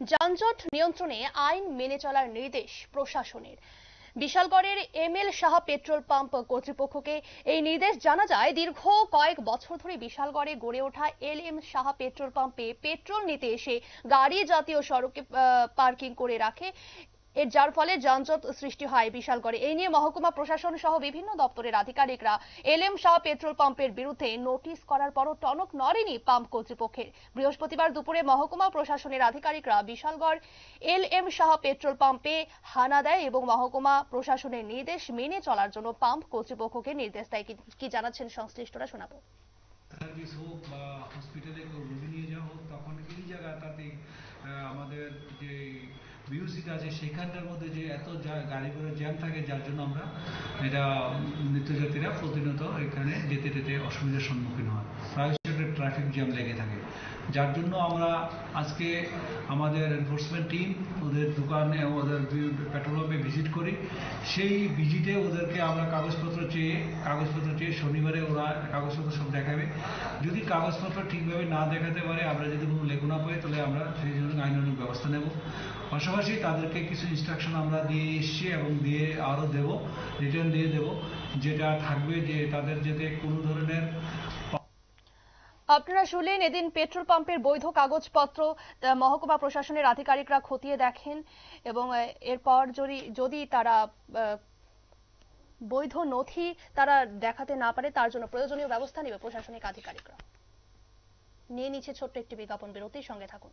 যানজট নিয়ন্ত্রণে আইন মেনে চলার নির্দেশ প্রশাসনের। বিশালগড়ের এমএল সাহা পেট্রোল পাম্প কর্তৃপক্ষকে এই নির্দেশ জানা যায় দীর্ঘ কয়েক বছর ধরে বিশালগড়ে গড়ে ওঠা এলএম সাহা পেট্রোল পাম্পে পেট্রোল নিতে এসে গাড়ি জাতীয় সড়কে পার্কিং করে রাখে, যার ফলে যানজট সৃষ্টি হয় বিশালগড়ে। এই নিয়ে মহকুমা প্রশাসন সহ বিভিন্ন দপ্তরের আধিকারিকরা এলএম শাহ পেট্রোল পাম্পের বিরুদ্ধে নোটিশ করার পরও টনক নড়েনি পাম্প কর্তৃপক্ষের। বৃহস্পতিবার দুপুরে মহকুমা প্রশাসনের আধিকারিকরা বিশালগড় এলএম শাহ পেট্রোল পাম্পে হানা দেয় এবং মহকুমা প্রশাসনের নির্দেশ মেনে চলার জন্য পাম্প কর্তৃপক্ষকে নির্দেশ দেয়। কি জানাচ্ছেন সংশ্লিষ্টরা, শোনাবো। সার্ভিস হোক বা হসপিটালে কেউ রোগী নিয়ে যাওয়া হোক, তখন এই জায়গাটাতে আমাদের যে বিউসিটা আছে সেখানটার মধ্যে যে এত গাড়ি ঘোড়া জ্যাম থাকে, যার জন্য আমরা এটা নিত্যযাত্রীরা প্রতিনিয়ত এখানে যেতে যেতে অসুবিধার সম্মুখীন হয়। প্রায় ট্রাফিক জ্যাম লেগে থাকে, যার জন্য আমরা আজকে আমাদের এনফোর্সমেন্ট টিম ওদের দোকানে ওদের পেট্রোল পাম্পে ভিজিট করি। সেই ভিজিটে ওদেরকে আমরা কাগজপত্র চেয়ে শনিবারে ওরা কাগজপত্র সব দেখাবে। যদি কাগজপত্র ঠিকভাবে না দেখাতে পারে, আমরা যদি কোনো লেখু না পাই, তাহলে আমরা সেই জন্য আইনানুগ ব্যবস্থা নেব। পাশাপাশি তাদেরকে কিছু ইনস্ট্রাকশন আমরা দিয়ে এসছি এবং দিয়ে আরও দেবো, রিটার্ন দিয়ে দেবো, যেটা থাকবে যে তাদের যাতে কোনো ধরনের। আপনারা শুনলেন, এদিন পেট্রোল পাম্পের বৈধ কাগজপত্র মহকুমা প্রশাসনের আধিকারিকরা খতিয়ে দেখেন এবং এরপর যদি তারা বৈধ নথি তারা দেখাতে না পারে, তার জন্য প্রয়োজনীয় ব্যবস্থা নেবে প্রশাসনিক আধিকারিকরা। নিয়ে নিচ্ছে ছোট্ট একটি বিজ্ঞাপন বিরতির, সঙ্গে থাকুন।